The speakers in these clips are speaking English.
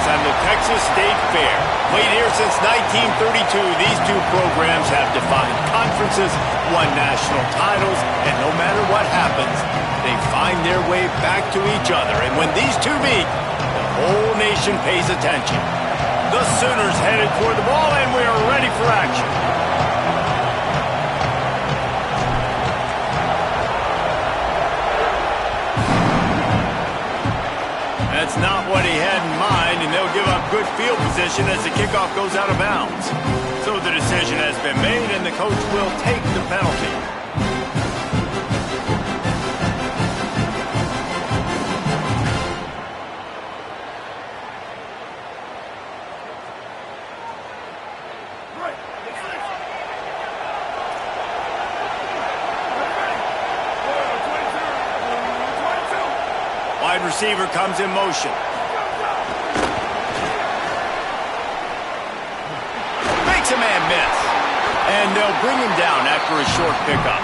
on the Texas State Fair. Played here since 1932, these two programs have defined conferences, won national titles, and no matter what happens, they find their way back to each other. And when these two meet, the whole nation pays attention. The Sooners headed toward the ball, and we are ready for action. That's not what he had in mind, and they'll give up good field position as the kickoff goes out of bounds. So the decision has been made, and the coach will take the penalty. Wide receiver comes in motion. Makes a man miss. And they'll bring him down after a short pickup.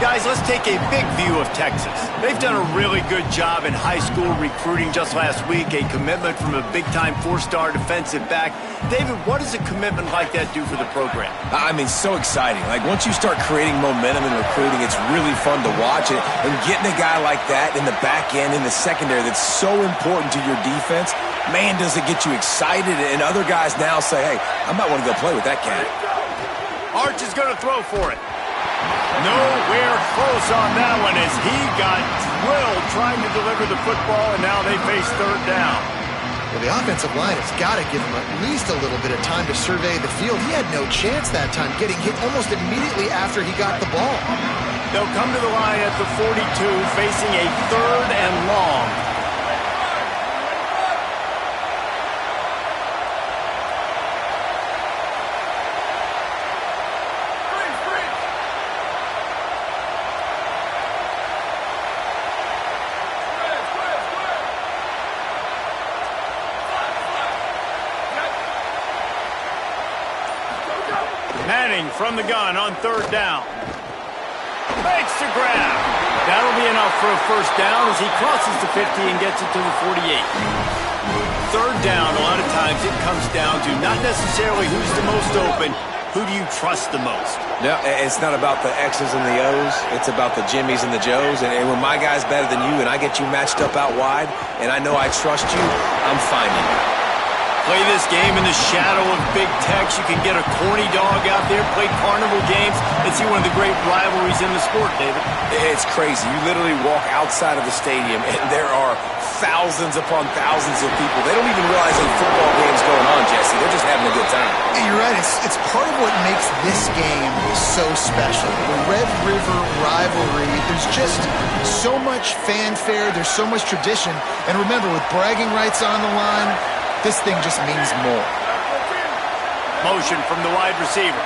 Guys, let's take a big view of Texas. They've done a really good job in high school recruiting just last week, a commitment from a big-time four-star defensive back. David, what does a commitment like that do for the program? I mean, so exciting. Like, once you start creating momentum in recruiting, it's really fun to watch it. And getting a guy like that in the back end, in the secondary, that's so important to your defense, man, does it get you excited. And other guys now say, hey, I might want to go play with that cat. Arch is going to throw for it. Nowhere close on that one as he got drilled trying to deliver the football, and now they face third down. Well, the offensive line has got to give him at least a little bit of time to survey the field. He had no chance that time, getting hit almost immediately after he got the ball. They'll come to the line at the 42, facing a third and long. Manning from the gun on third down. Makes the grab. That'll be enough for a first down as he crosses the 50 and gets it to the 48. Third down, a lot of times it comes down to not necessarily who's the most open, who do you trust the most? No, it's not about the X's and the O's. It's about the Jimmies and the Joes. And when my guy's better than you and I get you matched up out wide and I know I trust you, I'm finding you. Play this game in the shadow of Big Tex. You can get a corny dog out there, play carnival games, and see one of the great rivalries in the sport, David. It's crazy. You literally walk outside of the stadium, and there are thousands upon thousands of people. They don't even realize a football game's going on, Jesse. They're just having a good time. You're right. It's part of what makes this game so special. The Red River rivalry, there's just so much fanfare. There's so much tradition. And remember, with bragging rights on the line, this thing just means more. Motion from the wide receiver.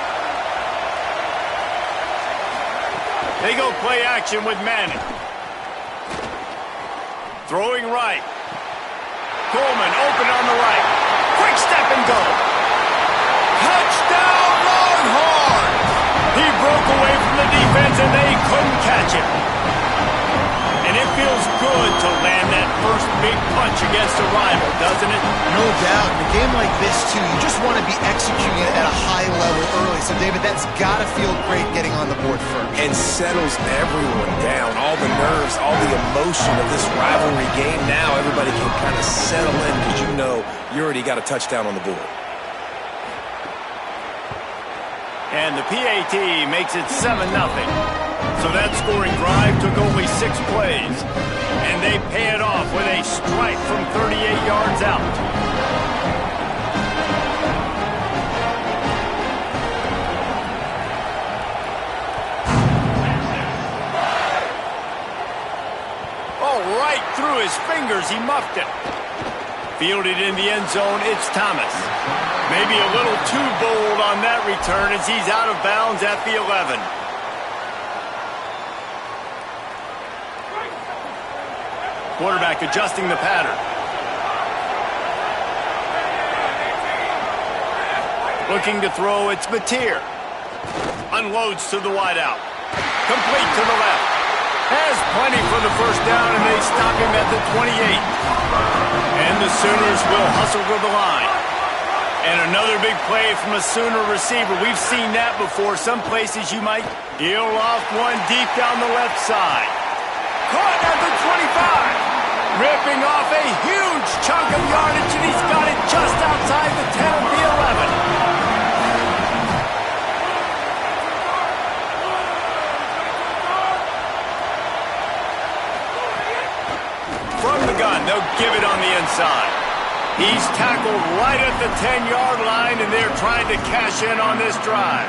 They go play action with Manning. Throwing right. Coleman open on the right. Quick step and go. Touchdown Longhorns! He broke away from the defense and they couldn't catch him. And it feels good to land that first big punch against a rival, doesn't it? No doubt. In a game like this, too, you just want to be executing it at a high level early. So, David, that's got to feel great getting on the board first. And settles everyone down. All the nerves, all the emotion of this rivalry game. Now everybody can kind of settle in because you know you already got a touchdown on the board. And the PAT makes it 7-0. So that scoring drive took only 6 plays. And they pay it off with a strike from 38 yards out. Oh, right through his fingers, he muffed it. Fielded in the end zone, it's Thomas. Maybe a little too bold on that return as he's out of bounds at the 11. Quarterback adjusting the pattern. Looking to throw, it's Mateer. Unloads to the wideout. Complete to the left. Has plenty for the first down, and they stop him at the 28. And the Sooners will hustle to the line. And another big play from a Sooner receiver. We've seen that before. Some places you might deal off one deep down the left side. Caught at the 25. Ripping off a huge chunk of yardage, and he's got it just outside the 10 of the 11. From the gun, they'll give it on the inside. He's tackled right at the 10-yard line, and they're trying to cash in on this drive.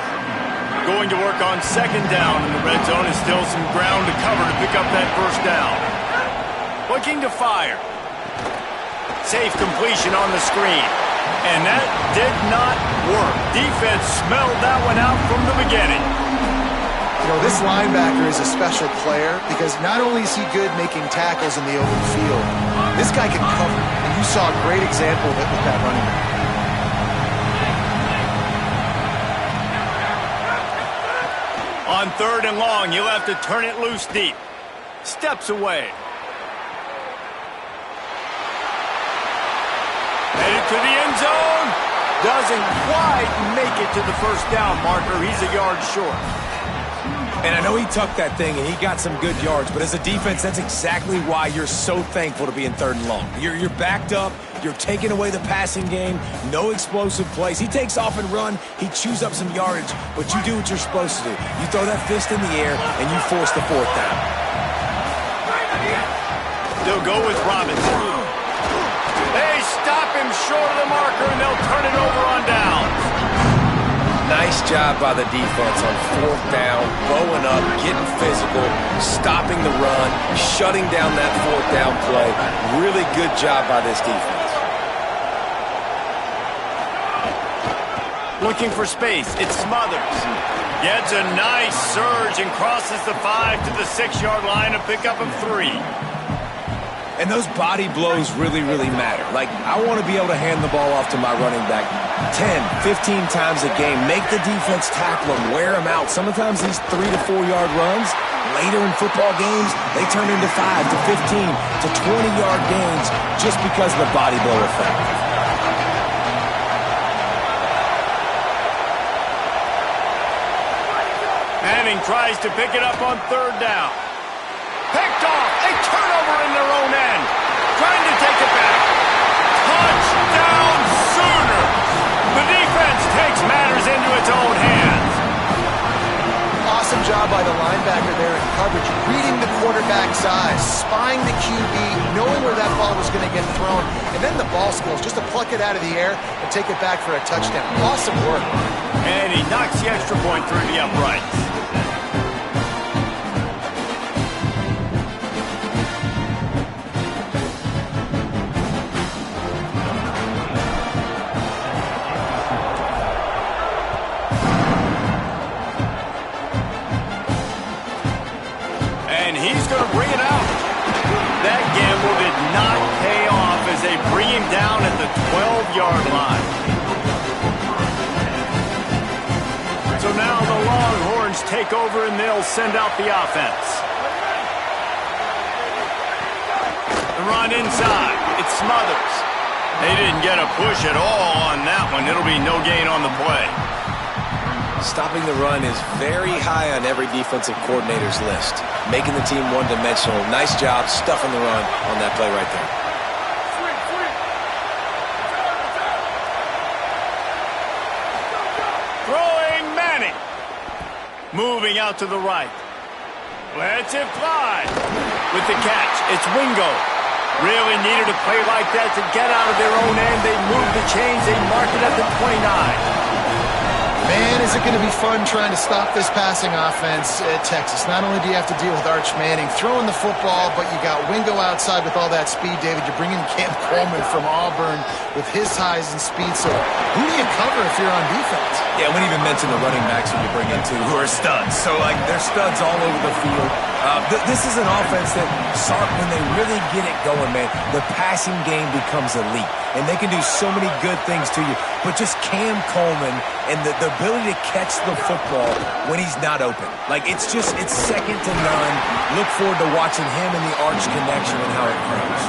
Going to work on second down, and the red zone is still some ground to cover to pick up that first down. Looking to fire. Safe completion on the screen. And that did not work. Defense smelled that one out from the beginning. You know, this linebacker is a special player because not only is he good making tackles in the open field, this guy can cover. And you saw a great example of it with that running back. On third and long, you'll have to turn it loose deep. Steps away. Headed to the end zone. Doesn't quite make it to the first down marker. He's a yard short. And I know he tucked that thing and he got some good yards, but as a defense, that's exactly why you're so thankful to be in third and long. You're backed up. You're taking away the passing game. No explosive plays. He takes off and run. He chews up some yardage, but you do what you're supposed to do. You throw that fist in the air and you force the fourth down. They'll go with Robinson. They stop him short of the marker, and they'll turn it over on downs. Nice job by the defense on fourth down, bowing up, getting physical, stopping the run, shutting down that fourth down play. Really good job by this defense. Looking for space. It's Smothers. Gets a nice surge and crosses the 5 to the 6-yard line to pick up him 3. And those body blows really, really matter. Like, I want to be able to hand the ball off to my running back 10, 15 times a game. Make the defense tackle him, wear him out. Sometimes these 3 to 4 yard runs, later in football games, they turn into 5 to 15 to 20-yard gains just because of the body blow effect. Manning tries to pick it up on third down. Picked off. A turnover in their own end. Trying to take it back. Touchdown Sooners. The defense takes matters into its own hands. Awesome job by the linebacker there in coverage, reading the quarterback's eyes, spying the QB, knowing where that ball was going to get thrown, and then the ball skills just to pluck it out of the air and take it back for a touchdown. Awesome work. And he knocks the extra point through the uprights. He's going to bring it out. That gamble did not pay off as they bring him down at the 12-yard line. So now the Longhorns take over and they'll send out the offense. The run inside. It's Smothers. They didn't get a push at all on that one. It'll be no gain on the play. Stopping the run is very high on every defensive coordinator's list. Making the team one-dimensional. Nice job stuffing the run on that play right there. Throwing Manning. Moving out to the right. Lets it fly. With the catch, it's Wingo. Really needed a play like that to get out of their own end. They move the chains. They mark it at the 29. Man, is it going to be fun trying to stop this passing offense at Texas. Not only do you have to deal with Arch Manning throwing the football, but you got Wingo outside with all that speed, David. You're bringing Cam Coleman from Auburn with his size and speed. So who do you cover if you're on defense? Yeah, we didn't even mention the running backs when you bring in two who are studs. So, like, they're studs all over the field. This is an offense that, when they really get it going, man, the passing game becomes elite. And they can do so many good things to you. But just Cam Coleman and the ability to catch the football when he's not open. Like, it's second to none. Look forward to watching him and the arch connection and how it grows.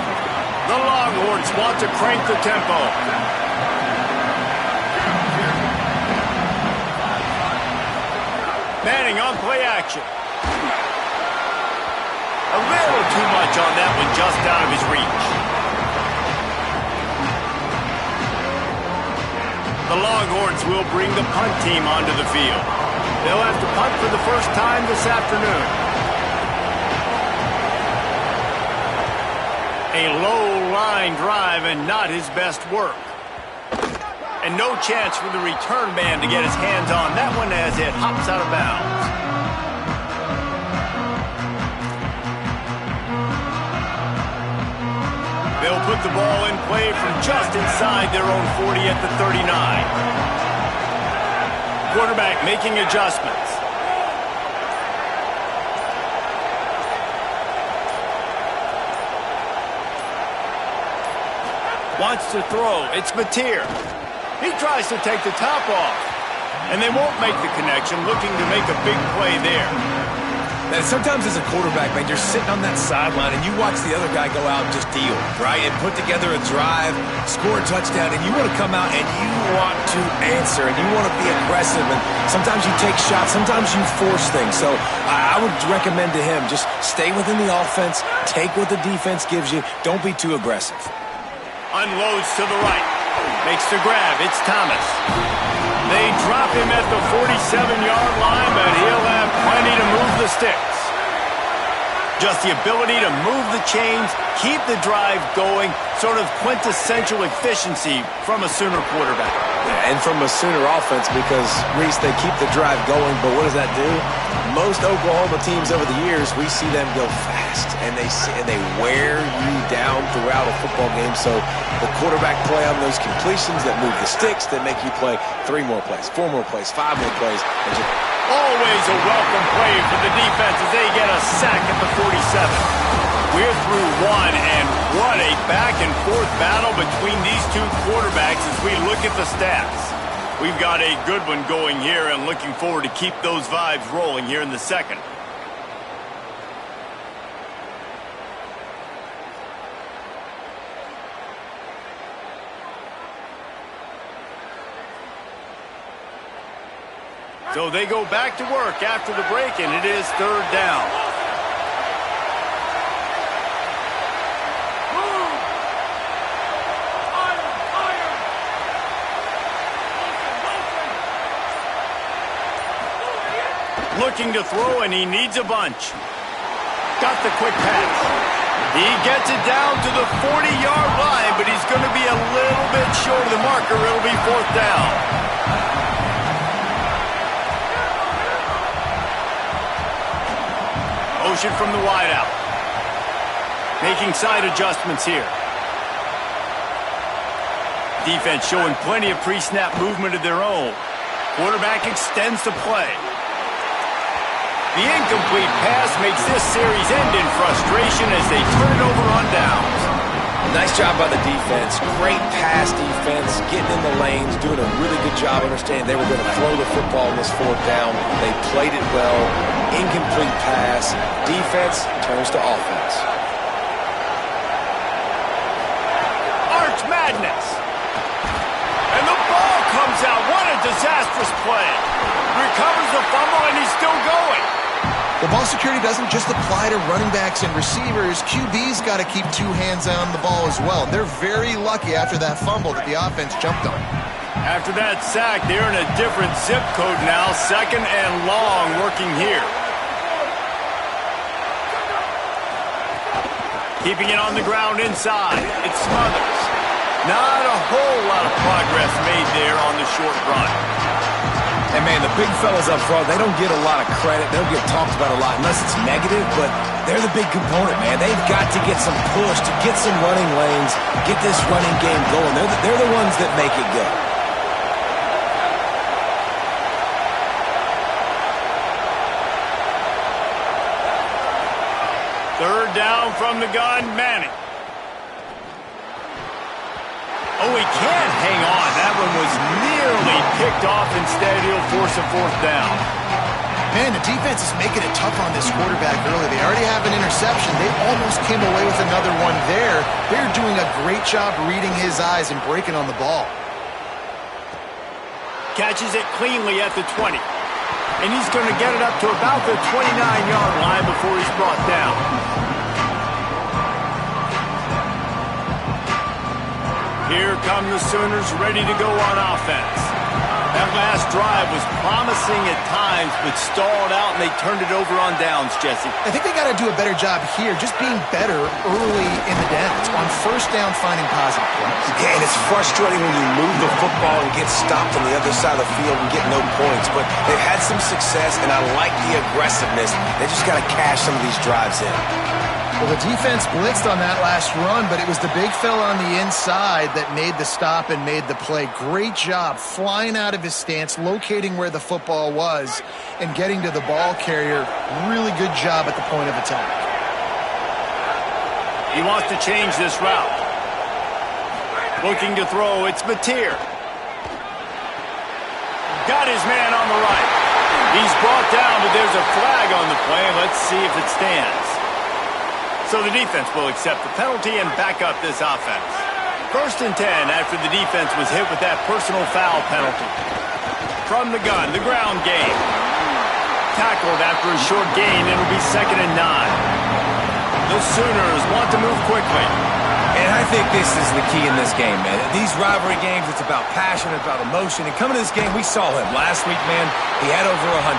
The Longhorns want to crank the tempo. Manning on play action. A little too much on that one, just out of his reach. The Longhorns will bring the punt team onto the field. They'll have to punt for the first time this afternoon. A low-line drive and not his best work. And no chance for the return man to get his hands on that one as it hops out of bounds. They'll put the ball in play from just inside their own 40 at the 39. Quarterback making adjustments. Wants to throw. It's Mateer. He tries to take the top off. And they won't make the connection, looking to make a big play there. And sometimes as a quarterback, man, you're sitting on that sideline and you watch the other guy go out and just deal, right? And put together a drive, score a touchdown, and you want to come out and you want to answer and you want to be aggressive. And sometimes you take shots, sometimes you force things. So I would recommend to him, just stay within the offense, take what the defense gives you, don't be too aggressive. Unloads to the right. Makes the grab. It's Thomas. They drop him at the 47-yard line, but he'll have plenty to move the sticks. Just the ability to move the chains, keep the drive going, sort of quintessential efficiency from a Sooner quarterback. Yeah, and from a Sooner offense because, Reese, they keep the drive going, but what does that do? Most Oklahoma teams over the years, we see them go fast, and they wear you down throughout a football game. So the quarterback play on those completions that move the sticks, that make you play 3 more plays, 4 more plays, 5 more plays. Always a welcome play for the defense as they get a sack at the 47. We're through one, and what a back-and-forth battle between these two quarterbacks as we look at the stats. We've got a good one going here and looking forward to keep those vibes rolling here in the second. So they go back to work after the break, and it is 3rd down. Looking to throw, and he needs a bunch. Got the quick pass. He gets it down to the 40-yard line, but he's going to be a little bit short of the marker. It'll be 4th down. Motion from the wideout. Making side adjustments here. Defense showing plenty of pre-snap movement of their own. Quarterback extends the play. The incomplete pass makes this series end in frustration as they turn it over on downs. Nice job by the defense. Great pass defense, getting in the lanes, doing a really good job understanding they were going to throw the football in this 4th down. They played it well. Incomplete pass. Defense turns to offense. Arch Madness. And the ball comes out. What a disastrous play. Recovers the fumble, and he's still going. The ball security doesn't just apply to running backs and receivers. QB's got to keep 2 hands on the ball as well. They're very lucky after that fumble that the offense jumped on. After that sack, they're in a different zip code now. 2nd and long working here. Keeping it on the ground inside. It's Smothers. Not a whole lot of progress made there on the short run. And, man, the big fellas up front, they don't get a lot of credit. They don't get talked about a lot unless it's negative, but they're the big component, man. They've got to get some push, to get some running lanes, get this running game going. They're the ones that make it go. 3rd down from the gun, Manning. Oh, he can't hang on. That one was nearly picked off. Instead, he'll force a fourth down. Man, the defense is making it tough on this quarterback early. They already have an interception. They almost came away with another one there. They're doing a great job reading his eyes and breaking on the ball. Catches it cleanly at the 20. And he's going to get it up to about the 29-yard line before he's brought down. Here come the Sooners ready to go on offense. That last drive was promising at times, but stalled out, and they turned it over on downs, Jesse. I think they got to do a better job here, just being better early in the downs. On first down, finding positive plays. Yeah, and it's frustrating when you move the football and get stopped on the other side of the field and get no points. But they've had some success, and I like the aggressiveness. They just got to cash some of these drives in. Well, the defense blitzed on that last run, but it was the big fella on the inside that made the stop and made the play. Great job flying out of his stance, locating where the football was, and getting to the ball carrier. Really good job at the point of attack. He wants to change this route. Looking to throw, it's Mateer. Got his man on the right. He's brought down, but there's a flag on the play. Let's see if it stands. So the defense will accept the penalty and back up this offense. 1st and 10 after the defense was hit with that personal foul penalty. From the gun, the ground game. Tackled after a short gain, it'll be 2nd and 9. The Sooners want to move quickly. And I think this is the key in this game, man. These rivalry games, it's about passion, it's about emotion. And coming to this game, we saw him. Last week, man, he had over 100.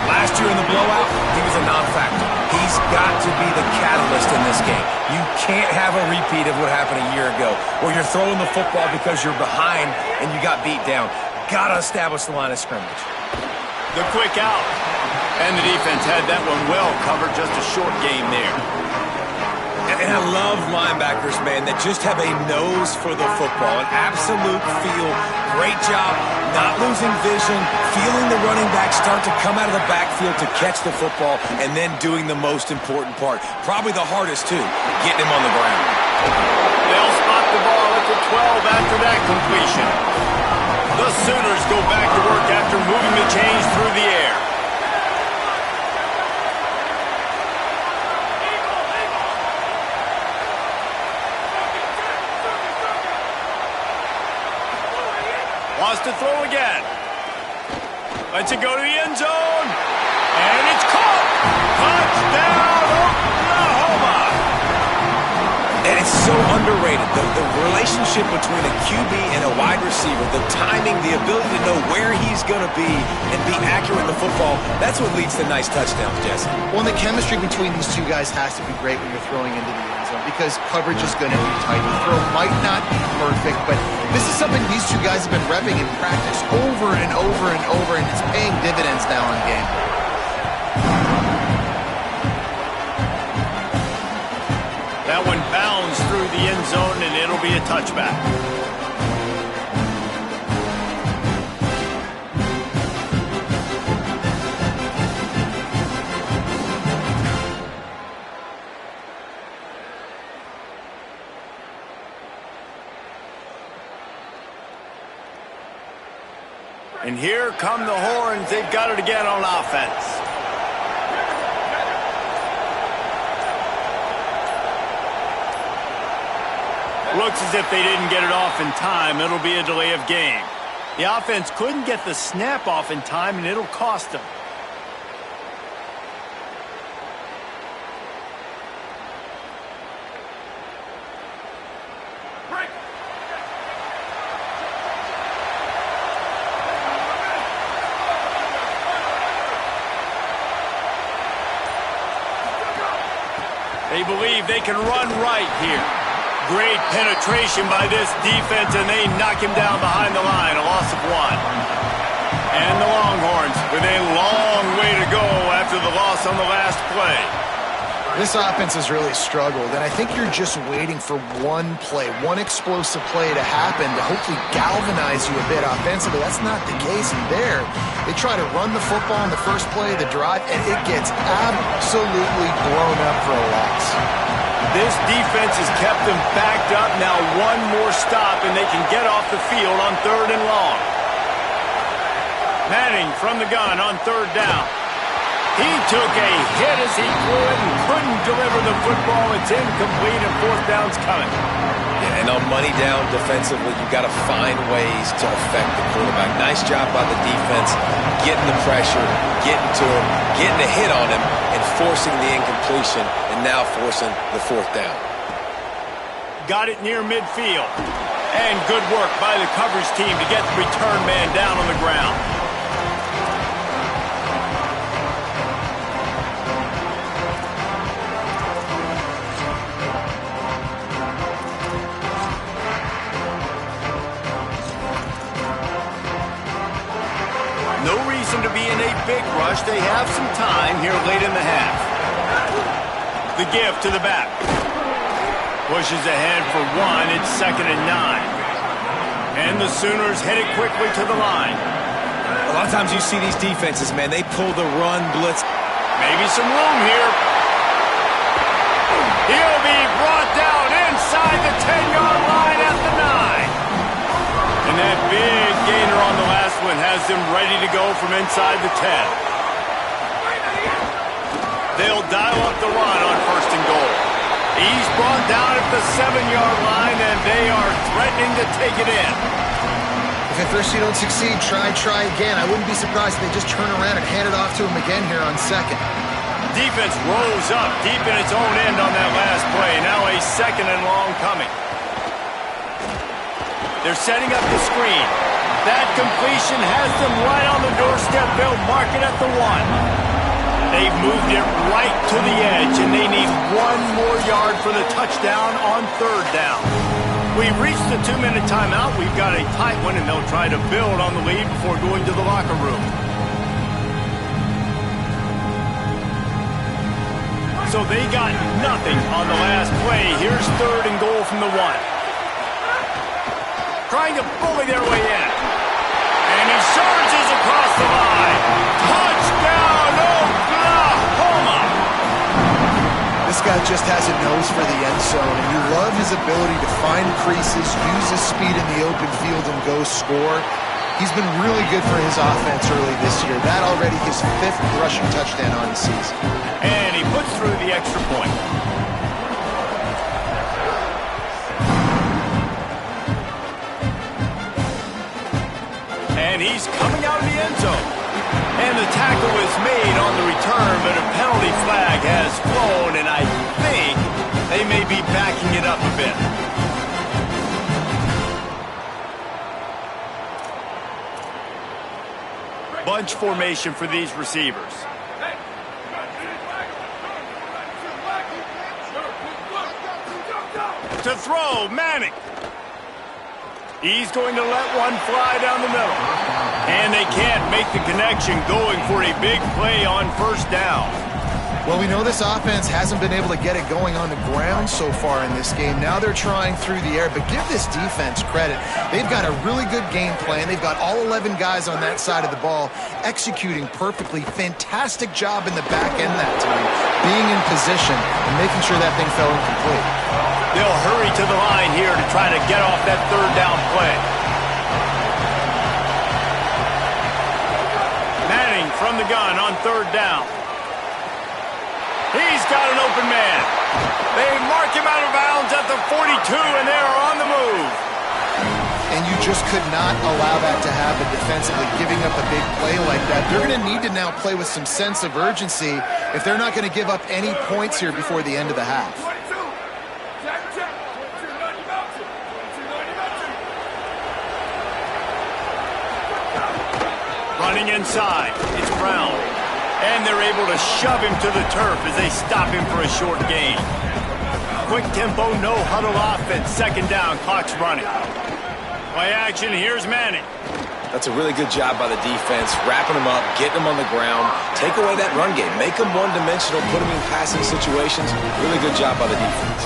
Last year in the blowout, he was a non-factor. He's got to be the catalyst in this game. You can't have a repeat of what happened a year ago, where you're throwing the football because you're behind and you got beat down. Got to establish the line of scrimmage. The quick out. And the defense had that one well covered, just a short game there. And I love linebackers, man, that just have a nose for the football, an absolute feel. Great job, not losing vision, feeling the running back start to come out of the backfield to catch the football, and then doing the most important part, probably the hardest too, getting him on the ground. They'll spot the ball at the 12 after that completion. The Sooners go back to work after moving the chains through the air. Wants to throw again. Lets it go to the end zone. And it's caught. Touchdown, Oklahoma. And it's so underrated. The relationship between a QB and a wide receiver, the timing, the ability to know where he's going to be and be accurate in the football, that's what leads to nice touchdowns, Jesse. Well, the chemistry between these two guys has to be great when you're throwing into the end zone because coverage is going to be tight. The throw might not be perfect, but this is something these two guys have been repping in practice over and over and over, and it's paying dividends now on game day. That one bounds through the end zone, and it'll be a touchback. And here come the horns. They've got it again on offense. Looks as if they didn't get it off in time. It'll be a delay of game. The offense couldn't get the snap off in time, and it'll cost them. They believe they can run right here. Great penetration by this defense, and they knock him down behind the line, a loss of 1. And the Longhorns with a long way to go after the loss on the last play. This offense has really struggled, and I think you're just waiting for one play, one explosive play to happen to hopefully galvanize you a bit offensively. That's not the case in there. They try to run the football in the first play of the drive, and it gets absolutely blown up for a loss. This defense has kept them backed up. Now one more stop, and they can get off the field on 3rd and long. Manning from the gun on third down. He took a hit as he threw it and couldn't deliver the football. It's incomplete and fourth down's coming. Yeah, and on money down defensively, you got to find ways to affect the quarterback. Nice job by the defense, getting the pressure, getting to him, getting a hit on him, and forcing the incompletion, and now forcing the fourth down. Got it near midfield. And good work by the coverage team to get the return man down on the ground. No reason to be in a big rush. They have some time here late in the half. The give to the back. Pushes ahead for one. It's 2nd and 9. And the Sooners head it quickly to the line. A lot of times you see these defenses, man, they pull the run blitz. Maybe some room here. He'll be brought down inside the 10-yard line at the 9. And that big gainer on the last one has them ready to go from inside the 10. They'll dial up the run on 1st and goal. He's brought down at the 7-yard line, and they are threatening to take it in. If at first you don't succeed, try again. I wouldn't be surprised if they just turn around and hand it off to him again here on 2nd. Defense rose up deep in its own end on that last play. Now a 2nd and long coming. They're setting up the screen. That completion has them right on the doorstep. They'll mark it at the 1. They've moved it right to the edge, and they need one more yard for the touchdown on 3rd down. We've reached the 2-minute timeout. We've got a tight one, and they'll try to build on the lead before going to the locker room. So they got nothing on the last play. Here's 3rd and goal from the 1. Trying to bully their way in. And he surges across the line. Touchdown, Oklahoma! This guy just has a nose for the end zone, and you love his ability to find creases, use his speed in the open field, and go score. He's been really good for his offense early this year. That already his 5th rushing touchdown on the season. And he puts through the extra point. And he's coming out of the end zone. And the tackle is made on the return, but a penalty flag has flown, and I think they may be backing it up a bit. Bunch formation for these receivers. To throw, Manning. He's going to let one fly down the middle. And they can't make the connection, going for a big play on 1st down. Well, we know this offense hasn't been able to get it going on the ground so far in this game. Now they're trying through the air, but give this defense credit. They've got a really good game plan. They've got all 11 guys on that side of the ball executing perfectly. Fantastic job in the back end that time, being in position and making sure that thing fell incomplete. They'll hurry to the line here to try to get off that 3rd down play. Manning from the gun on 3rd down. He's got an open man. They mark him out of bounds at the 42, and they are on the move. And you just could not allow that to happen defensively, giving up a big play like that. They're going to need to now play with some sense of urgency if they're not going to give up any points here before the end of the half. Running inside, it's Brown. And they're able to shove him to the turf as they stop him for a short gain. Quick tempo, no huddle offense. 2nd down, clock's running. Play action, here's Manning. That's a really good job by the defense, wrapping them up, getting them on the ground, take away that run game, make them one-dimensional, put them in passing situations. Really good job by the defense.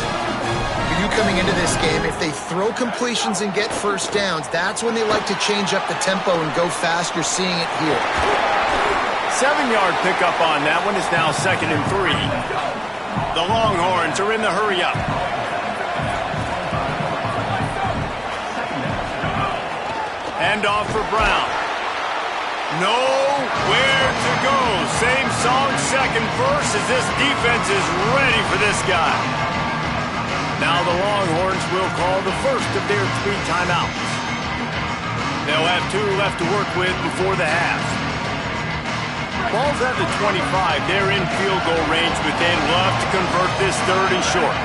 For you coming into this game, if they throw completions and get 1st downs, that's when they like to change up the tempo and go fast. You're seeing it here. 7-yard pickup on that one. Is now 2nd and 3. The Longhorns are in the hurry up. Hand off for Brown. Nowhere to go. Same song, second verse, as this defense is ready for this guy. Now the Longhorns will call the first of their 3 timeouts. They'll have 2 left to work with before the half. Ball's at the 25. They're in field goal range, but they'd love to convert this 3rd and short.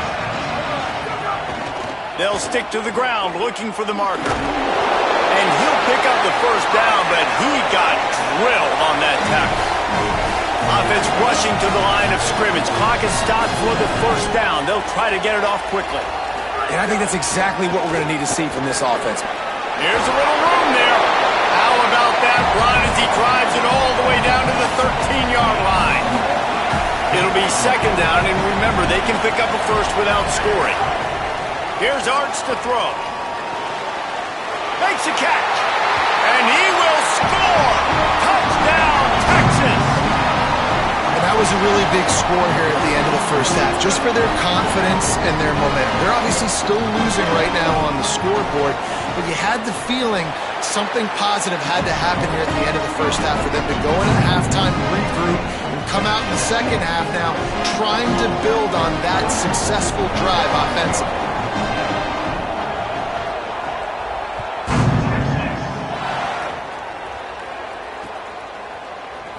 They'll stick to the ground looking for the marker. And he'll pick up the first down, but he got drilled on that tackle. Offense rushing to the line of scrimmage. Clock is stopped for the first down. They'll try to get it off quickly. And I think that's exactly what we're going to need to see from this offense. Here's a little room there. How about that run as he drives it all the way down to the 13-yard line? It'll be 2nd down, and remember, they can pick up a first without scoring. Here's Arts to throw. Makes a catch. And he will score. Touchdown, Texas. And that was a really big score here at the end of the first half, just for their confidence and their momentum. They're obviously still losing right now on the scoreboard, but you had the feeling something positive had to happen here at the end of the first half for them to go into halftime, regroup, and come out in the second half now trying to build on that successful drive offensively.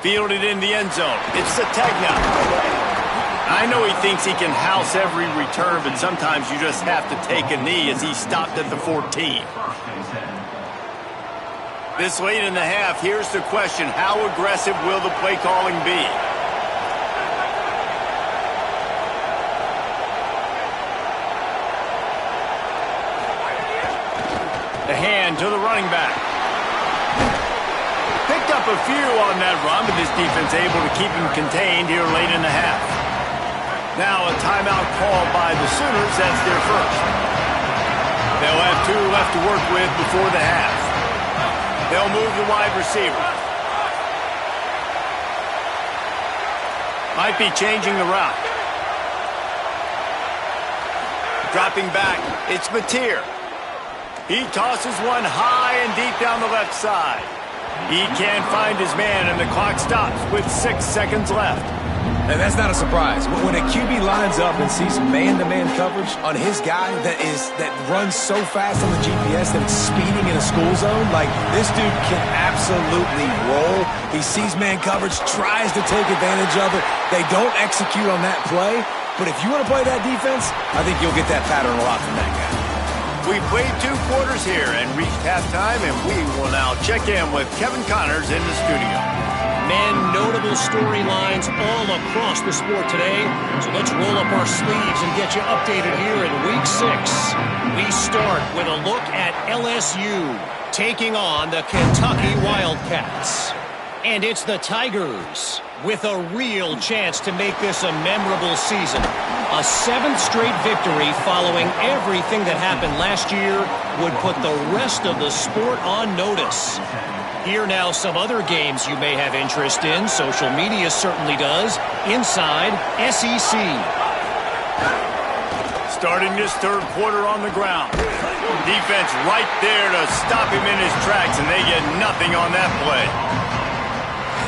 Fielded in the end zone. It's Ncaa. I know he thinks he can house every return, but sometimes you just have to take a knee as he stopped at the 14. This late in the half, here's the question. How aggressive will the play calling be? The hand to the running back. Picked up a few on that run, but this defense able to keep him contained here late in the half. Now a timeout called by the Sooners. That's their first. They'll have 2 left to work with before the half. They'll move the wide receiver. Might be changing the route. Dropping back, it's Mateer. He tosses one high and deep down the left side. He can't find his man, and the clock stops with 6 seconds left. And that's not a surprise. When a QB lines up and sees man-to-man coverage on his guy that runs so fast on the GPS that it's speeding in a school zone, like, this dude can absolutely roll. He sees man coverage, tries to take advantage of it. They don't execute on that play. But if you want to play that defense, I think you'll get that pattern a lot from that guy. We played 2 quarters here and reached halftime, and we will now check in with Kevin Connors in the studio. Men, notable storylines all across the sport today. So let's roll up our sleeves and get you updated here in Week 6. We start with a look at LSU taking on the Kentucky Wildcats. And it's the Tigers with a real chance to make this a memorable season. A 7th straight victory following everything that happened last year would put the rest of the sport on notice. Here now some other games you may have interest in. Social media certainly does. Inside SEC. Starting this 3rd quarter on the ground. Defense right there to stop him in his tracks, and they get nothing on that play.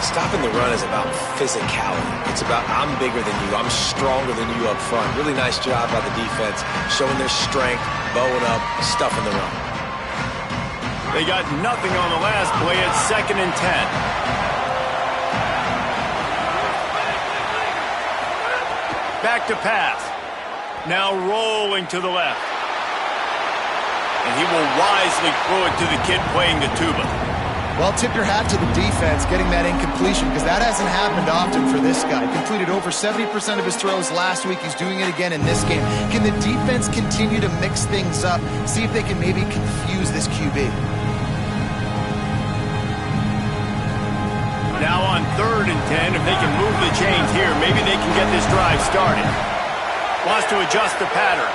Stopping the run is about physicality. It's about I'm bigger than you. I'm stronger than you up front. Really nice job by the defense, showing their strength, bowing up, stuffing the run. They got nothing on the last play. It's 2nd and 10. Back to pass. Now rolling to the left. And he will wisely throw it to the kid playing the tuba. Well, tip your hat to the defense getting that incompletion, because that hasn't happened often for this guy. Completed over 70% of his throws last week. He's doing it again in this game. Can the defense continue to mix things up, see if they can maybe confuse this QB? Now on 3rd and 10, if they can move the chains here, maybe they can get this drive started. Wants to adjust the pattern.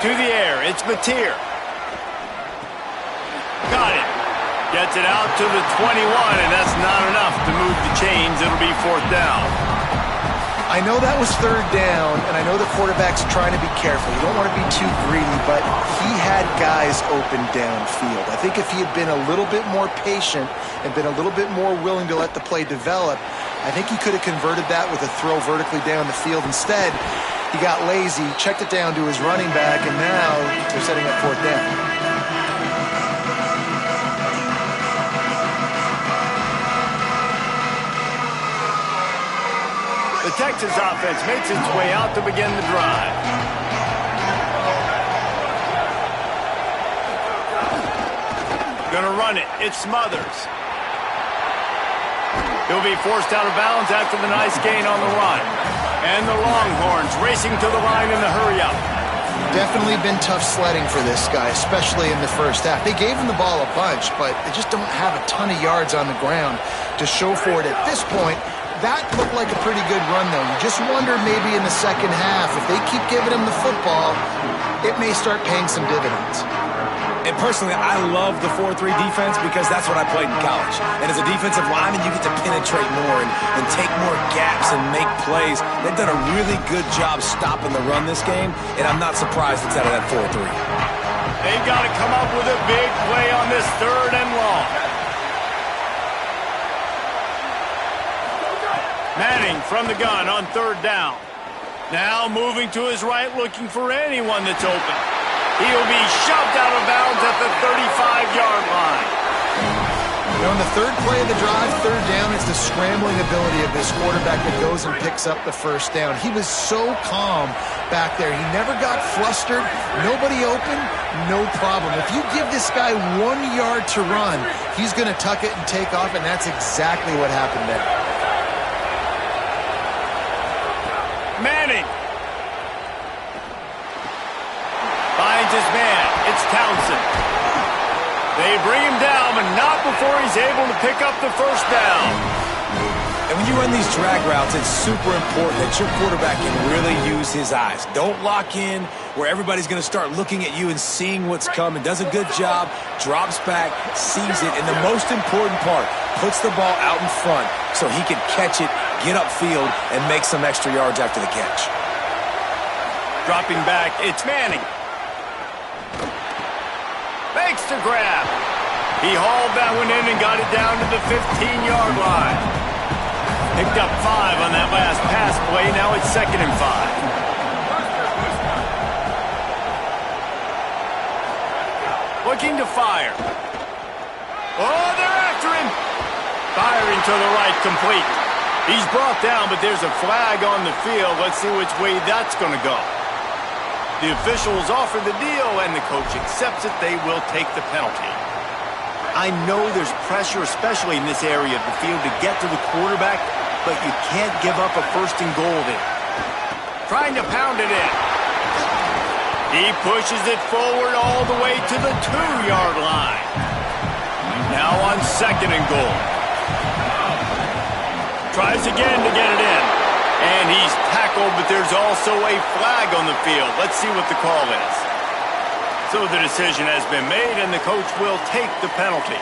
To the air, it's Mateer. Got it. Gets it out to the 21, and that's not enough to move the chains. It'll be 4th down. I I know that was third down, and I know the quarterback's trying to be careful. You don't want to be too greedy, but he had guys open downfield. I think if he had been a little bit more patient and been a little bit more willing to let the play develop, I think he could have converted that with a throw vertically down the field. Instead, he got lazy, checked it down to his running back, and now they're setting up fourth down. The Texas offense makes its way out to begin the drive. Gonna run it. It's Smothers. He'll be forced out of bounds after the nice gain on the run. And the Longhorns racing to the line in the hurry-up. Definitely been tough sledding for this guy, especially in the first half. They gave him the ball a bunch, but they just don't have a ton of yards on the ground to show for it at this point. That looked like a pretty good run, though. You just wonder maybe in the second half, if they keep giving him the football, it may start paying some dividends. And personally, I love the 4-3 defense because that's what I played in college. And as a defensive lineman, you get to penetrate more and take more gaps and make plays. They've done a really good job stopping the run this game, and I'm not surprised it's out of that 4-3. They've got to come up with a big play on this third and long. Manning from the gun on third down. Now moving to his right, looking for anyone that's open. He'll be shoved out of bounds at the 35-yard line. You know, in the third play of the drive, third down, it's the scrambling ability of this quarterback that goes and picks up the first down. He was so calm back there. He never got flustered. Nobody open, no problem. If you give this guy 1 yard to run, he's going to tuck it and take off, and that's exactly what happened there. Manning finds his man. It's Townsend. They bring him down, but not before he's able to pick up the first down. And when you run these drag routes, it's super important that your quarterback can really use his eyes. Don't lock in where everybody's going to start looking at you and seeing what's coming. Does a good job, drops back, sees it, and the most important part, puts the ball out in front so he can catch it, get upfield, and make some extra yards after the catch. Dropping back, it's Manning. Makes the grab. He hauled that one in and got it down to the 15-yard line. Picked up 5 on that last pass play. Now it's 2nd and 5. Looking to fire. Oh, they're after him. Firing to the right, complete. He's brought down, but there's a flag on the field. Let's see which way that's going to go. The officials offer the deal, and the coach accepts it. They will take the penalty. I know there's pressure, especially in this area of the field, to get to the quarterback, but you can't give up a 1st and goal there. Trying to pound it in. He pushes it forward all the way to the 2-yard line. Now on 2nd and goal. Tries again to get it in. And he's tackled, but there's also a flag on the field. Let's see what the call is. So the decision has been made, and the coach will take the penalty.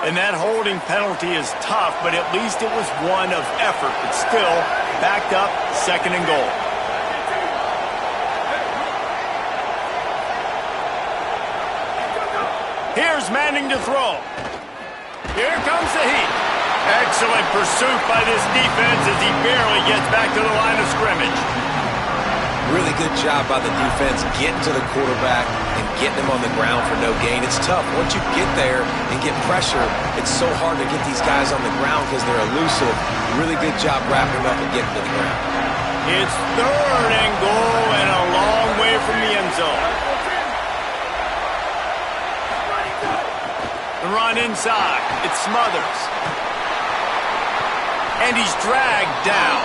And that holding penalty is tough, but at least it was one of effort. But still, backed up, 2nd and goal. Here's Manning to throw. Here comes the heat. Excellent pursuit by this defense as he barely gets back to the line of scrimmage. Really good job by the defense getting to the quarterback and getting him on the ground for no gain. It's tough. Once you get there and get pressure, it's so hard to get these guys on the ground because they're elusive. Really good job wrapping him up and getting to the ground. It's 3rd and goal and a long way from the end zone. The run inside. It's Smothers. And he's dragged down.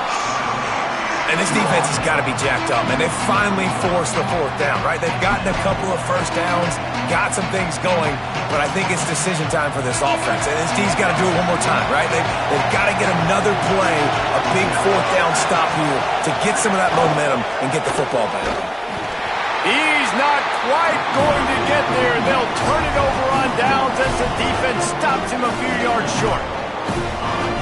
And this defense has got to be jacked up, and they've finally forced the 4th down, right? They've gotten a couple of first downs, got some things going, but I think it's decision time for this offense. And this D's got to do it one more time, right? They've got to get another play, a big 4th down stop here to get some of that momentum and get the football back. He's not quite going to get there. They'll turn it over on downs as the defense stops him a few yards short.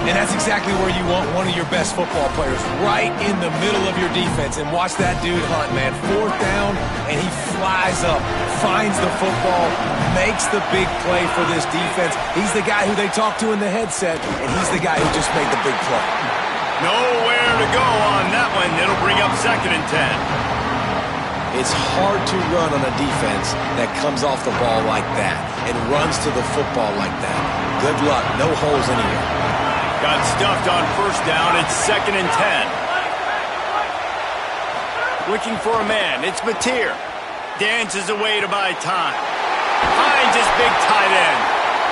And that's exactly where you want one of your best football players, right in the middle of your defense. And watch that dude hunt, man. 4th down, and he flies up, finds the football, makes the big play for this defense. He's the guy who they talk to in the headset, and he's the guy who just made the big play. Nowhere to go on that one. It'll bring up 2nd and 10. It's hard to run on a defense that comes off the ball like that and runs to the football like that. Good luck. No holes in here. Got stuffed on 1st down. It's 2nd and 10. Looking for a man. It's Mateer. Dances away to buy time. Finds his big tight end.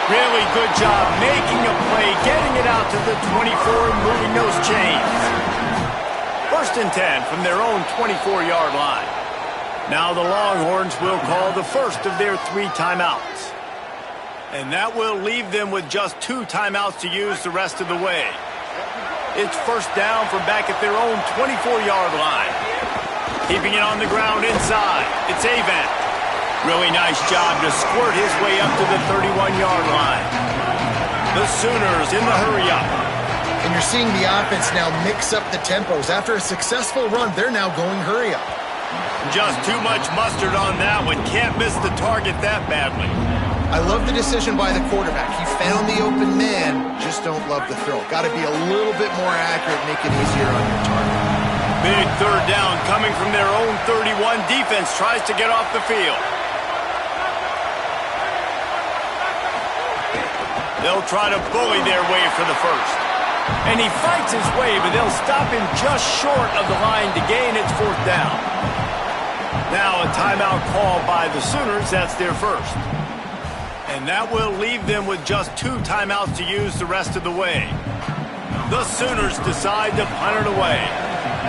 Really good job making a play, getting it out to the 24 and moving those chains. 1st and 10 from their own 24-yard line. Now the Longhorns will call the first of their 3 timeouts. And that will leave them with just 2 timeouts to use the rest of the way. It's 1st down from back at their own 24-yard line. Keeping it on the ground inside. It's Avant. Really nice job to squirt his way up to the 31-yard line. The Sooners in the hurry-up. And you're seeing the offense now mix up the tempos. After a successful run, they're now going hurry-up. Just too much mustard on that one. Can't miss the target that badly. I love the decision by the quarterback. He found the open man, just don't love the throw. Got to be a little bit more accurate, make it easier on your target. Big 3rd down coming from their own 31. Defense tries to get off the field. They'll try to bully their way for the first. And he fights his way, but they'll stop him just short of the line to gain. It's 4th down. Now a timeout called by the Sooners. That's their first. And that will leave them with just 2 timeouts to use the rest of the way. The Sooners decide to punt it away.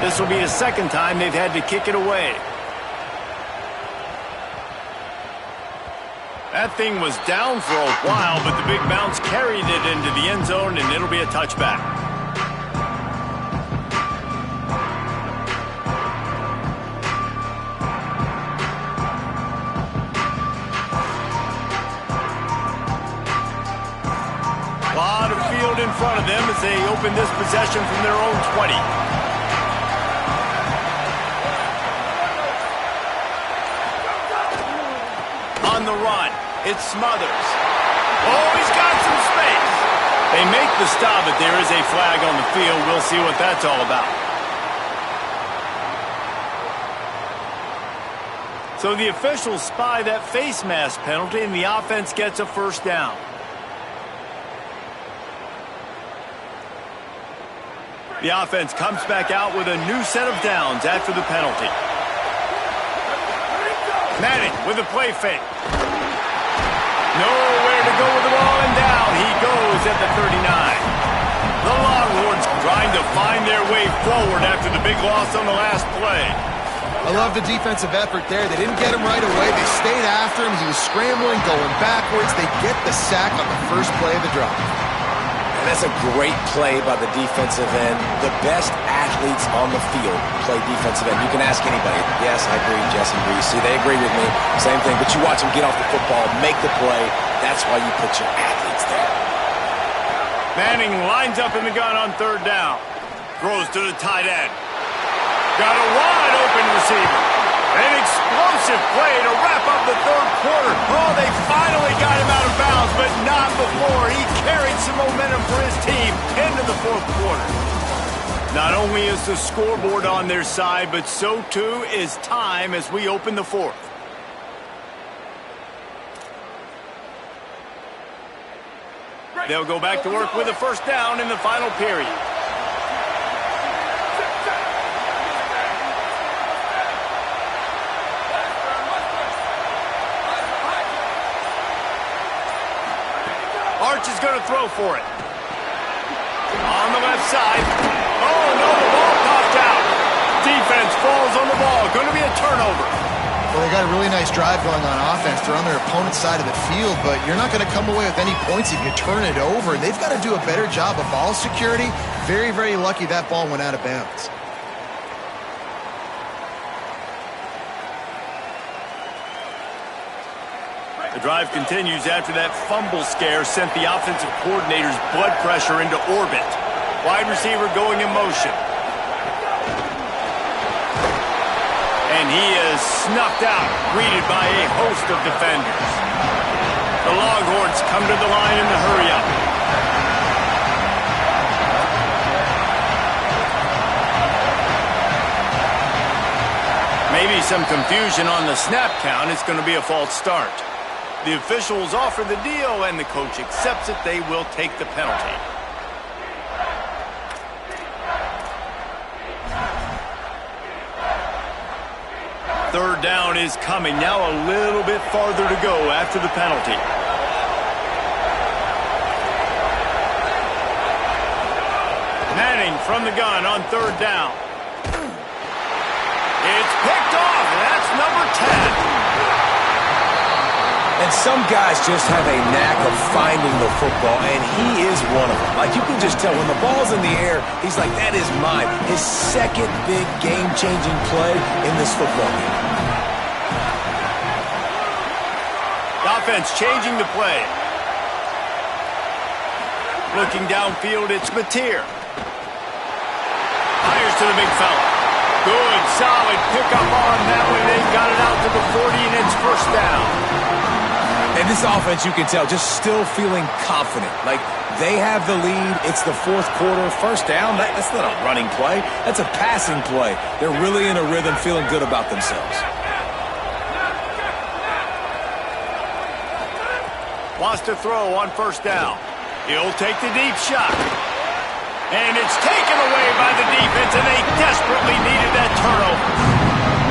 This will be the 2nd time they've had to kick it away. That thing was down for a while, but the big bounce carried it into the end zone, and it'll be a touchback. In front of them as they open this possession from their own 20. On the run, it's Smothers. Oh, he's got some space. They make the stop, but there is a flag on the field. We'll see what that's all about. So the officials spy that face mask penalty, and the offense gets a 1st down. The offense comes back out with a new set of downs after the penalty. Manning with a play fake. Nowhere to go with the ball, and down he goes at the 39. The Longhorns trying to find their way forward after the big loss on the last play. I love the defensive effort there. They didn't get him right away. They stayed after him. He was scrambling, going backwards. They get the sack on the first play of the drive. And that's a great play by the defensive end. The best athletes on the field play defensive end. You can ask anybody. Yes, I agree, Jesse Reese. See, they agree with me. Same thing. But you watch them get off the football, make the play. That's why you put your athletes there. Manning lines up in the gun on 3rd down. Throws to the tight end. Got a wide open receiver. An explosive play to wrap up the 3rd quarter. Oh, they finally got him out of bounds, but not before. He carried some momentum for his team into the 4th quarter. Not only is the scoreboard on their side, but so too is time as we open the 4th. They'll go back to work with a 1st down in the final period. Arch is going to throw for it. On the left side. Oh, no, the ball popped out. Defense falls on the ball. Going to be a turnover. Well, they got a really nice drive going on offense. They're on their opponent's side of the field, but you're not going to come away with any points if you turn it over. They've got to do a better job of ball security. Very, very lucky that ball went out of bounds. The drive continues after that fumble scare sent the offensive coordinator's blood pressure into orbit. Wide receiver going in motion. And he is snuffed out, greeted by a host of defenders. The Longhorns come to the line in the hurry-up. Maybe some confusion on the snap count. It's going to be a false start. The officials offer the deal, and the coach accepts it. They will take the penalty. Third down is coming. Now a little bit farther to go after the penalty. Manning from the gun on third down. It's picked off, and that's number 10. And some guys just have a knack of finding the football, and he is one of them. Like, you can just tell when the ball's in the air, he's like, that is mine. His second big game-changing play in this football game. The offense changing the play. Looking downfield, it's Mateer. Fires to the big fella. Good, solid pickup on that one. They got it out to the 40, and it's first down. And this offense, you can tell, just still feeling confident. Like, they have the lead. It's the fourth quarter. First down, that's not a running play. That's a passing play. They're really in a rhythm, feeling good about themselves. Wants to throw on first down. He'll take the deep shot. And it's taken away by the defense, and they desperately needed that turnover.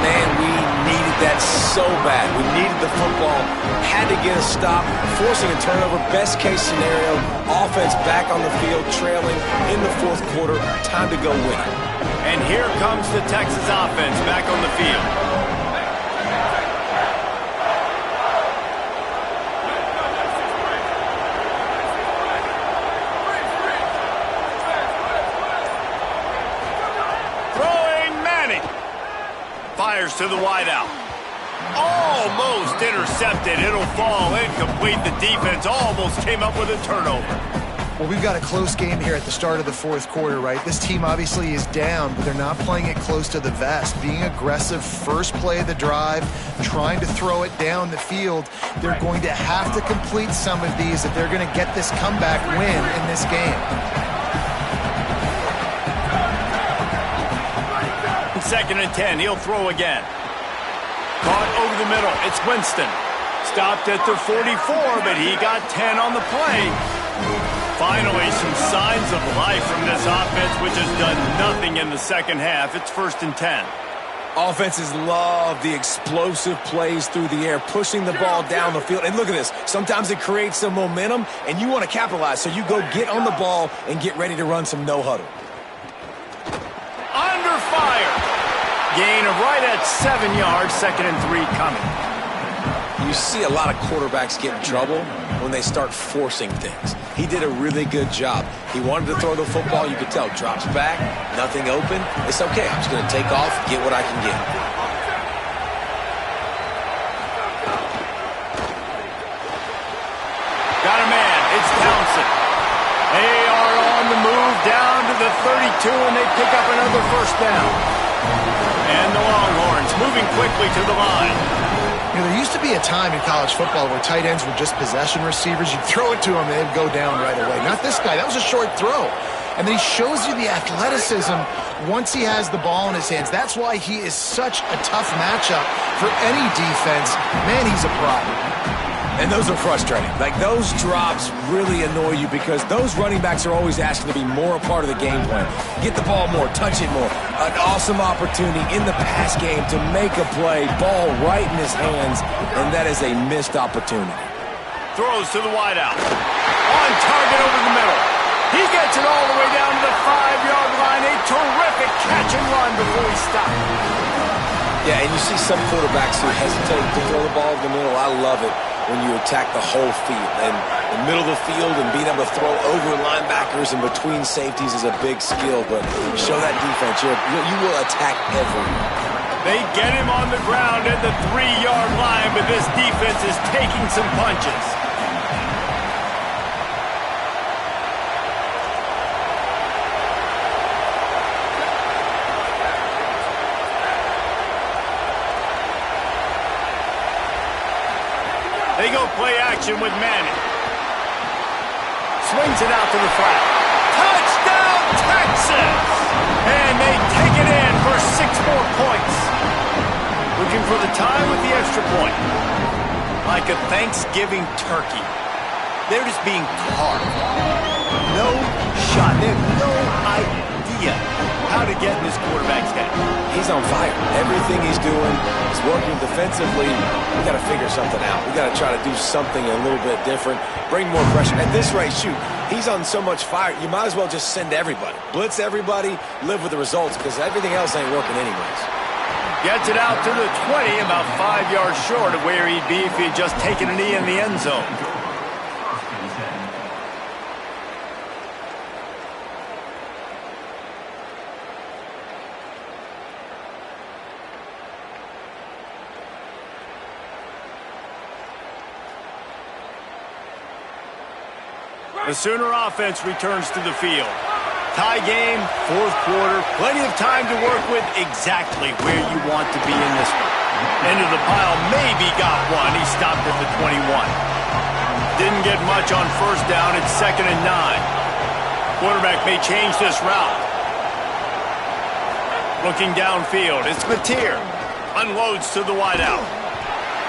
Man, we needed that so bad. We needed the football, had to get a stop, forcing a turnover, best case scenario, offense back on the field, trailing in the fourth quarter, time to go win. And here comes the Texas offense back on the field. Fires to the wideout. Almost intercepted. It'll fall incomplete. The defense almost came up with a turnover. Well, we've got a close game here at the start of the fourth quarter, right? This team obviously is down, but they're not playing it close to the vest. Being aggressive, first play of the drive, trying to throw it down the field. They're going to have to complete some of these if they're going to get this comeback win in this game. Second and 10. He'll throw again. Caught over the middle. It's Winston. Stopped at the 44, but he got 10 on the play. Finally, some signs of life from this offense, which has done nothing in the second half. It's first and 10. Offenses love the explosive plays through the air, pushing the ball down the field. And look at this. Sometimes it creates some momentum, and you want to capitalize. So you go get on the ball and get ready to run some no-huddle. Under fire. Gain of right at 7 yards, second and 3 coming. You see a lot of quarterbacks get in trouble when they start forcing things. He did a really good job. He wanted to throw the football. You could tell. Drops back, nothing open. It's okay. I'm just going to take off, get what I can get. Got a man. It's Townsend. They are on the move down to the 32, and they pick up another first down. And the Longhorns moving quickly to the line. You know, there used to be a time in college football where tight ends were just possession receivers. You'd throw it to them, and they'd go down right away. Not this guy. That was a short throw. And then he shows you the athleticism once he has the ball in his hands. That's why he is such a tough matchup for any defense. Man, he's a problem. And those are frustrating. Like, those drops really annoy you because those running backs are always asking to be more a part of the game plan. Get the ball more, touch it more. An awesome opportunity in the pass game to make a play, ball right in his hands, and that is a missed opportunity. Throws to the wideout. On target over the middle. He gets it all the way down to the 5-yard line. A terrific catch and run before he stopped. Yeah, and you see some quarterbacks who hesitate to throw the ball in the middle. I love it when you attack the whole field. And the middle of the field and being able to throw over linebackers and between safeties is a big skill. But show that defense. You will attack everyone. They get him on the ground at the 3-yard line, but this defense is taking some punches. They go play action with Manning. Swings it out to the flat. Touchdown, Texas! And they take it in for 6 more points. Looking for the tie with the extra point. Like a Thanksgiving turkey. They're just being carved. No shot. They have no idea how to get in this quarterback's head. He's on fire. Everything he's doing is working defensively. We got to figure something out. We got to try to do something a little bit different. Bring more pressure. At this rate, shoot, he's on so much fire, you might as well just send everybody. Blitz everybody, live with the results, because everything else ain't working anyways. Gets it out to the 20, about 5 yards short of where he'd be if he'd just taken a knee in the end zone. The Sooner offense returns to the field. Tie game, 4th quarter, plenty of time to work with, exactly where you want to be in this one. End of the pile, maybe got one. He stopped at the 21. Didn't get much on 1st down. It's 2nd and 9. Quarterback may change this route. Looking downfield, it's Mateer. Unloads to the wideout.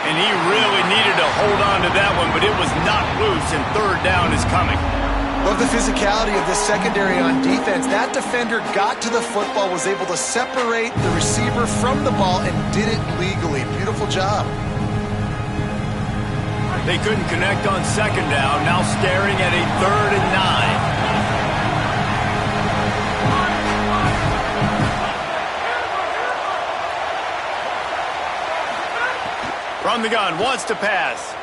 And he really needed to hold on to that one, but it was not loose, and 3rd down is coming. Love the physicality of this secondary on defense. That defender got to the football, was able to separate the receiver from the ball, and did it legally. Beautiful job. They couldn't connect on 2nd down, now staring at a 3rd and 9. From the gun, wants to pass.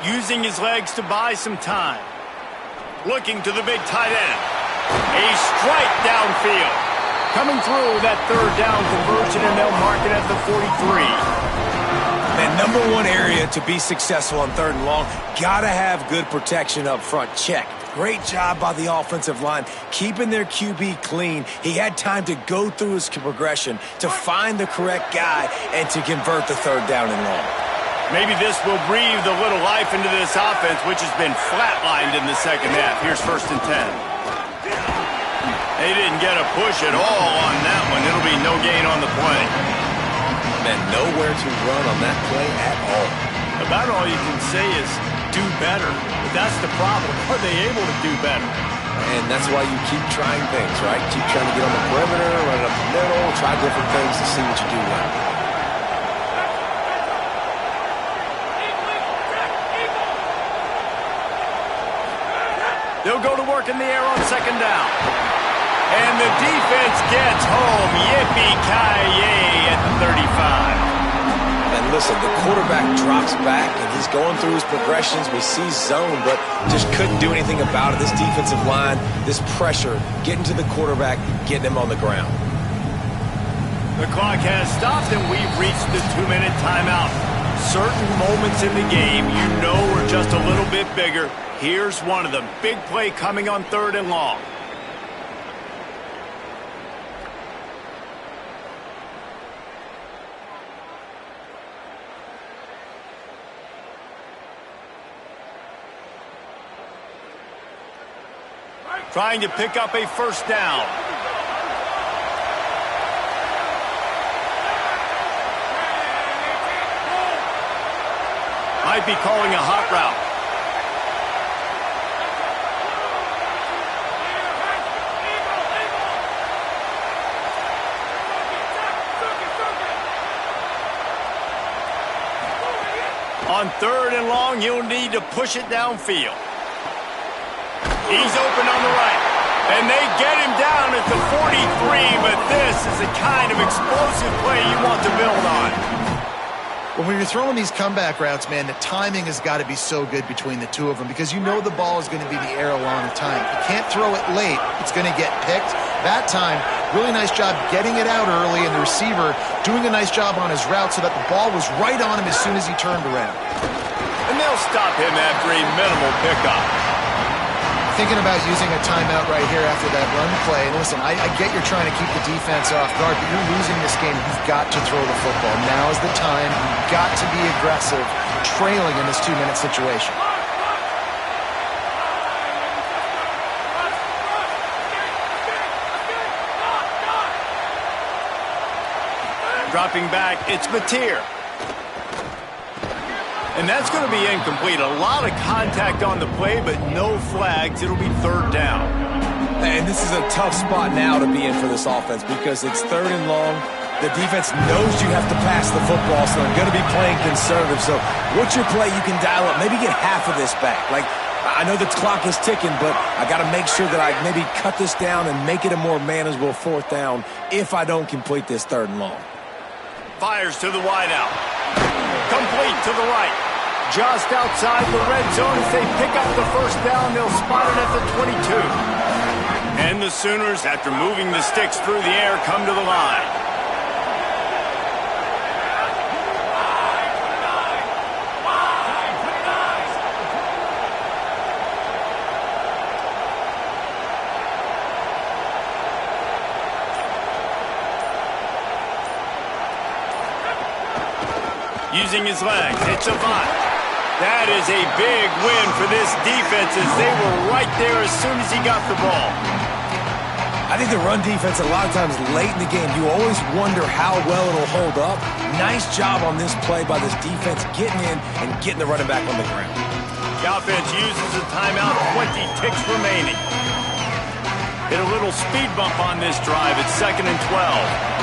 Using his legs to buy some time. Looking to the big tight end. A strike downfield. Coming through that 3rd down conversion, and they'll mark it at the 43. That #1 area to be successful on 3rd and long, gotta have good protection up front. Check. Great job by the offensive line, keeping their QB clean. He had time to go through his progression to find the correct guy and to convert the 3rd down and long. Maybe this will breathe a little life into this offense, which has been flatlined in the 2nd half. Here's 1st and 10. They didn't get a push at all on that one. It'll be no gain on the play. And nowhere to run on that play at all. About all you can say is do better. But that's the problem. Are they able to do better? And that's why you keep trying things, right? Keep trying to get on the perimeter, run it up the middle, try different things to see what you do well. They'll go to work in the air on 2nd down. And the defense gets home. Yippee-ki-yay at the 35. And listen, the quarterback drops back, and he's going through his progressions. We see zone, but just couldn't do anything about it. This defensive line, this pressure, getting to the quarterback, getting him on the ground. The clock has stopped, and we've reached the 2-minute timeout. Certain moments in the game you know are just a little bit bigger. Here's one of them. Big play coming on 3rd and long. Trying to pick up a 1st down. Might be calling a hot route. On 3rd and long, he'll need to push it downfield. He's open on the right. And they get him down at the 43, but this is the kind of explosive play you want to build on. Well, when you're throwing these comeback routes, man, the timing has got to be so good between the two of them, because you know the ball is going to be in the air a long time. You can't throw it late. It's going to get picked. That time, Really nice job getting it out early, and the receiver doing a nice job on his route so that the ball was right on him as soon as he turned around. And they'll stop him after a minimal pickup. Thinking about using a timeout right here after that run play. And listen, I get you're trying to keep the defense off guard, but you're losing this game. You've got to throw the football. Now is the time. You've got to be aggressive, trailing in this 2-minute situation. Dropping back, it's Mateer. And that's going to be incomplete. A lot of contact on the play, but no flags. It'll be 3rd down. And this is a tough spot now to be in for this offense because it's 3rd and long. The defense knows you have to pass the football, so they're going to be playing conservative. So what's your play you can dial up? Maybe get half of this back. Like, I know the clock is ticking, but I got to make sure that I maybe cut this down and make it a more manageable 4th down if I don't complete this 3rd and long. Fires to the wideout. Complete to the right. Just outside the red zone. If they pick up the 1st down, they'll spot it at the 22. And the Sooners, after moving the sticks through the air, come to the line. Using his legs, it's Avant. That is a big win for this defense as they were right there as soon as he got the ball. I think the run defense, a lot of times late in the game, you always wonder how well it'll hold up. Nice job on this play by this defense getting in and getting the running back on the ground. The offense uses a timeout, 20 ticks remaining. Hit a little speed bump on this drive. It's 2nd and 12.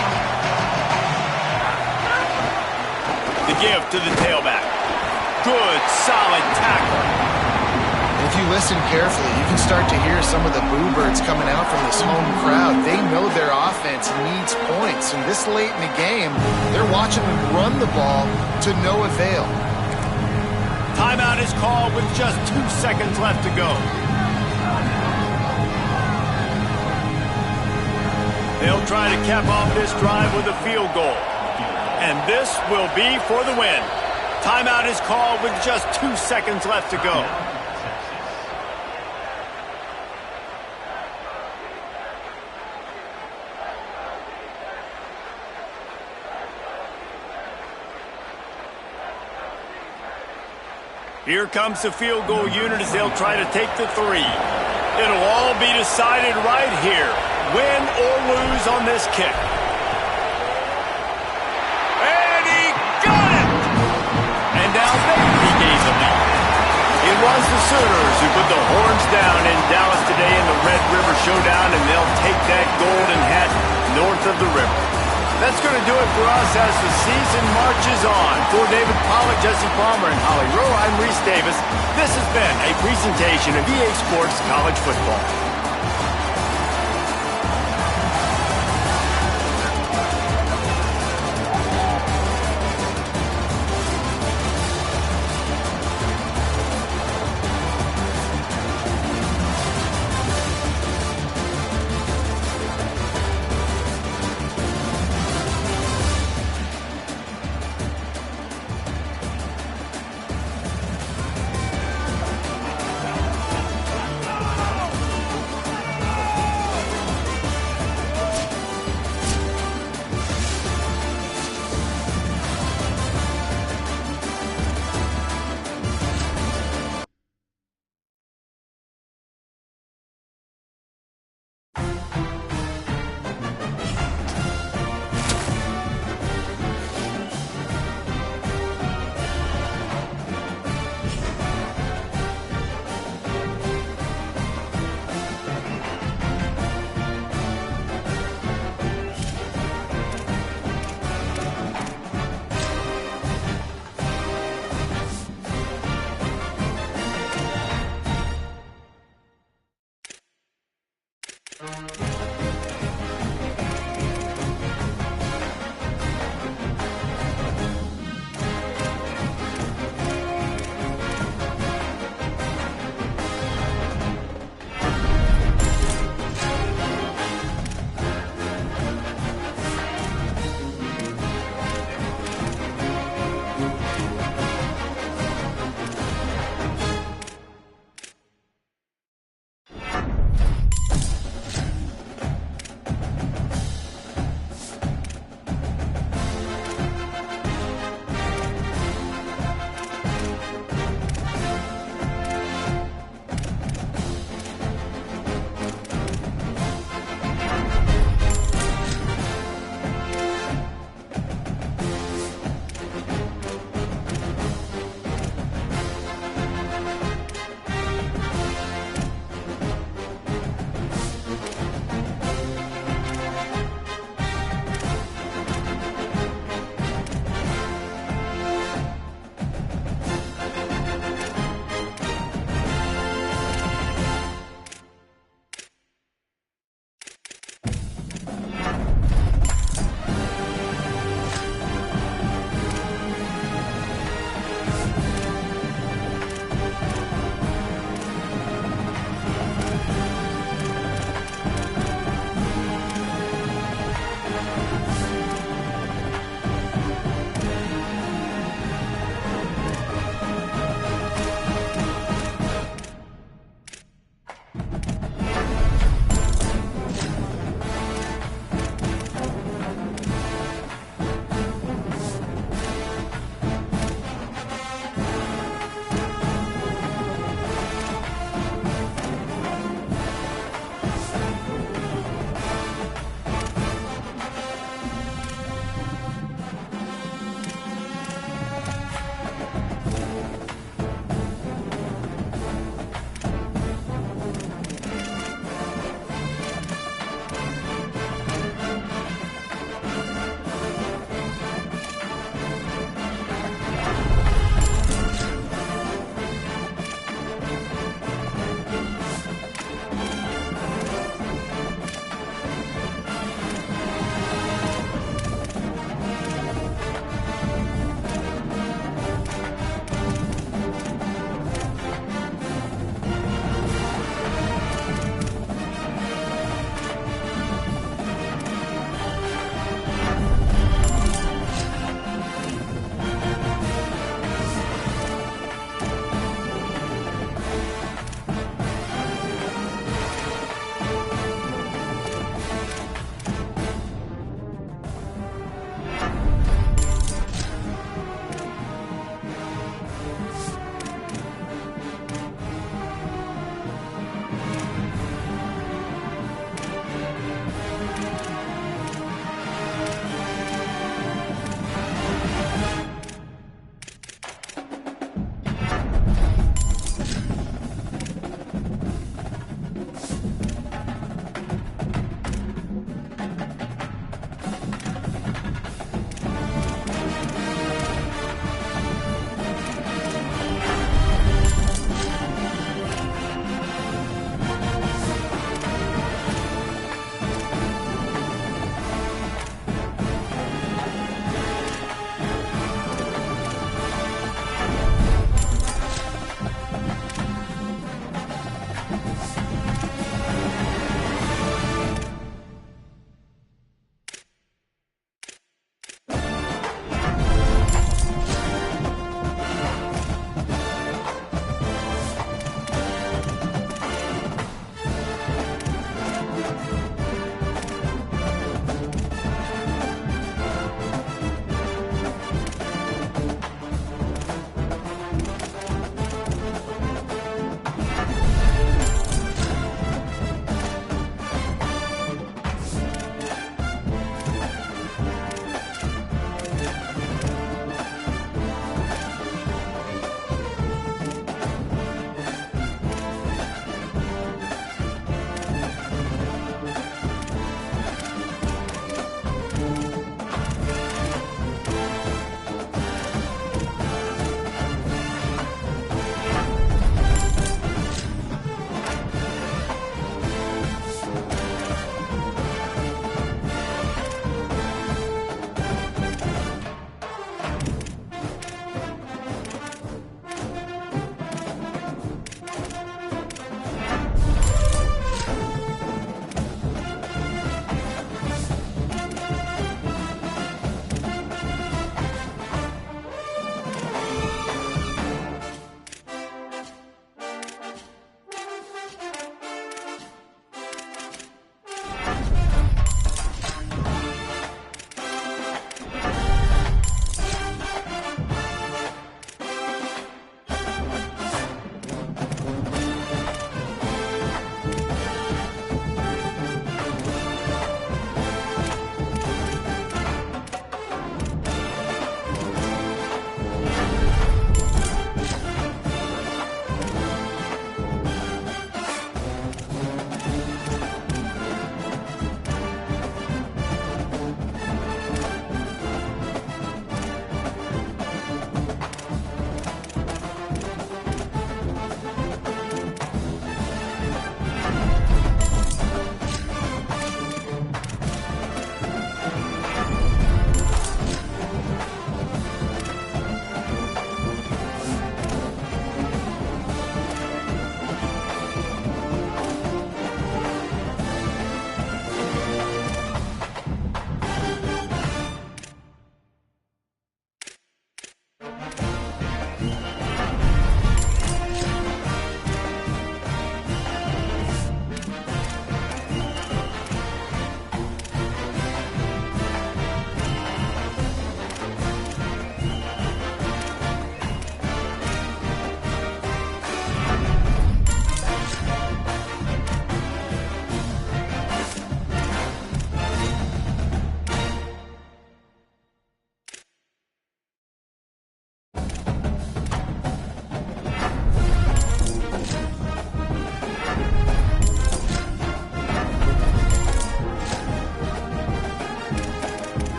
The give to the tailback. Good, solid tackle. If you listen carefully, you can start to hear some of the boo birds coming out from this home crowd. They know their offense needs points, and this late in the game, they're watching them run the ball to no avail. Timeout is called with just 2 seconds left to go. They'll try to cap off this drive with a field goal. And this will be for the win. Timeout is called with just 2 seconds left to go. Here comes the field goal unit as they'll try to take the 3. It'll all be decided right here. Win or lose on this kick. Down there, he gave the lead. It was the Sooners who put the horns down in Dallas today in the Red River Showdown, and they'll take that golden hat north of the river. That's going to do it for us as the season marches on. For David Pollack, Jesse Palmer, and Holly Rowe, I'm Reese Davis. This has been a presentation of EA Sports College Football.